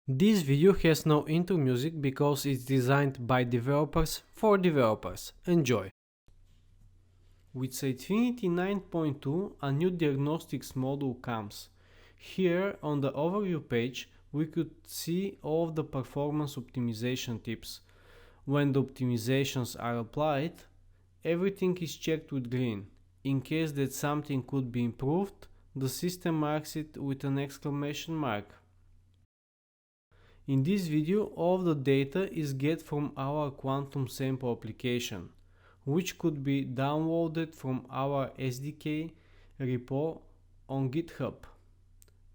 This video has no intro music because it's designed by developers for developers. Enjoy! With Sitefinity 9.2, a new diagnostics module comes. Here on the overview page, we could see all of the performance optimization tips. When the optimizations are applied, everything is checked with green. In case that something could be improved, the system marks it with an exclamation mark. In this video, all of the data is get from our quantum sample application, which could be downloaded from our SDK repo on GitHub.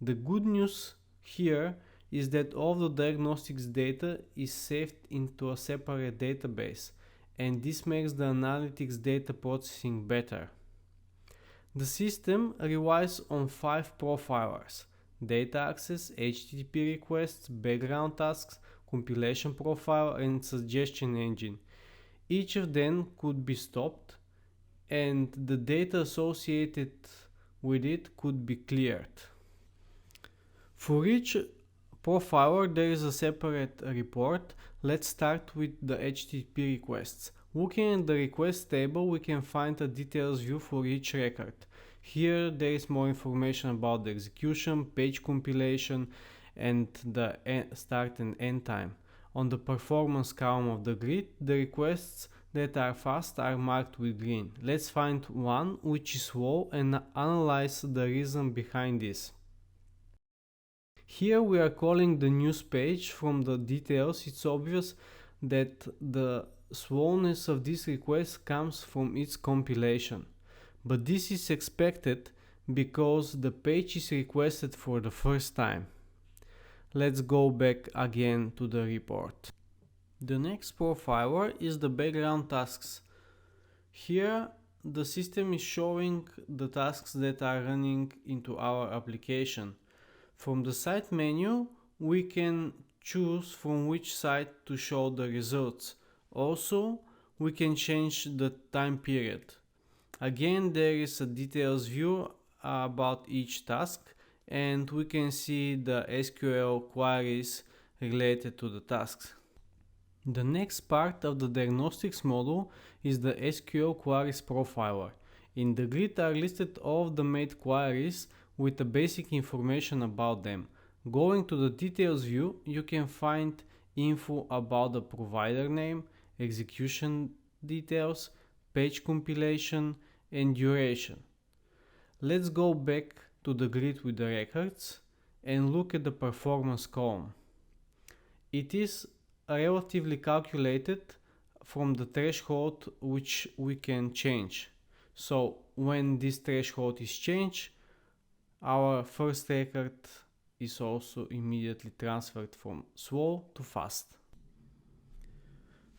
The good news here is that all the diagnostics data is saved into a separate database, and this makes the analytics data processing better. The system relies on 5 profilers: data access, HTTP requests, background tasks, compilation profile, and suggestion engine. Each of them could be stopped, and the data associated with it could be cleared. For each profiler there is a separate report. Let's start with the HTTP requests. Looking at the request table, we can find a details view for each record. Here there is more information about the execution, page compilation, and the start and end time. On the performance column of the grid, the requests that are fast are marked with green. Let's find one which is slow and analyze the reason behind this. Here we are calling the news page. From the details, it's obvious that the slowness of this request comes from its compilation. But this is expected because the page is requested for the first time. Let's go back again to the report. The next profiler is the background tasks. Here the system is showing the tasks that are running into our application. From the site menu, we can choose from which site to show the results. Also, we can change the time period. Again, there is a details view about each task, and we can see the SQL queries related to the tasks. The next part of the diagnostics module is the SQL queries profiler. In the grid are listed all of the made queries with the basic information about them. Going to the details view, you can find info about the provider name, execution details, page compilation, and duration. Let's go back to the grid with the records and look at the performance column. It is relatively calculated from the threshold which we can change. So when this threshold is changed, our first record is also immediately transferred from slow to fast.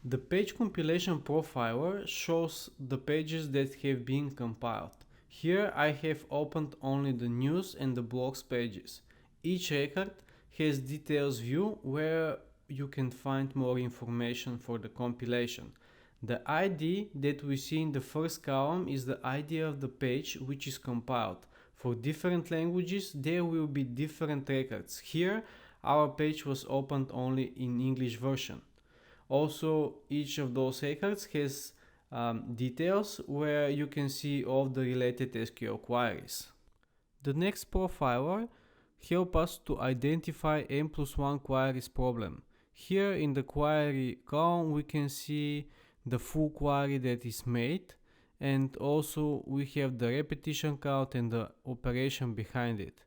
The page compilation profiler shows the pages that have been compiled. Here I have opened only the news and the blogs pages. Each record has details view where you can find more information for the compilation. The ID that we see in the first column is the ID of the page which is compiled. For different languages there will be different records. Here our page was opened only in English version. Also, each of those records has details where you can see all the related SQL queries. The next profiler helps us to identify n+1 queries problem. Here in the query column we can see the full query that is made, and also we have the repetition count and the operation behind it.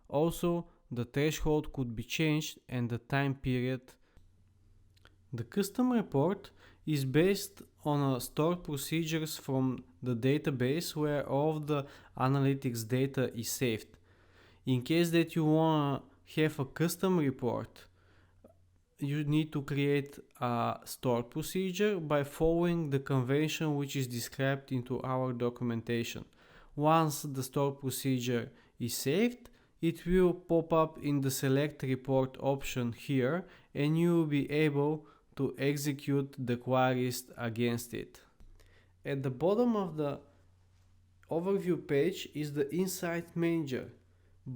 Also, the threshold could be changed and the time period. The custom report is based on stored procedures from the database where all of the analytics data is saved. In case that you want to have a custom report, you need to create a stored procedure by following the convention which is described into our documentation. Once the stored procedure is saved, it will pop up in the select report option here, and you will be able to execute the queries against it. At the bottom of the overview page is the Insight Manager.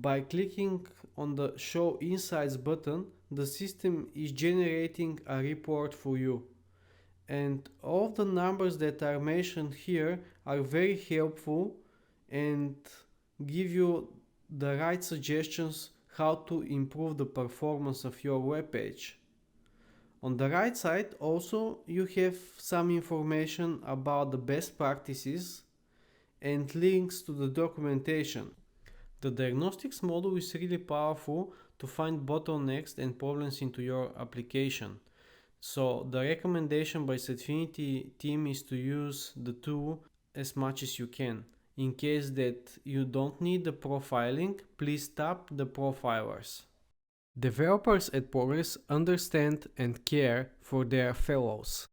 By clicking on the Show Insights button, the system is generating a report for you. And all the numbers that are mentioned here are very helpful and give you the right suggestions how to improve the performance of your web page. On the right side also you have some information about the best practices and links to the documentation. The diagnostics module is really powerful to find bottlenecks and problems into your application. So the recommendation by Sitefinity team is to use the tool as much as you can. In case that you don't need the profiling, please tap the profilers. Developers at Progress understand and care for their fellows.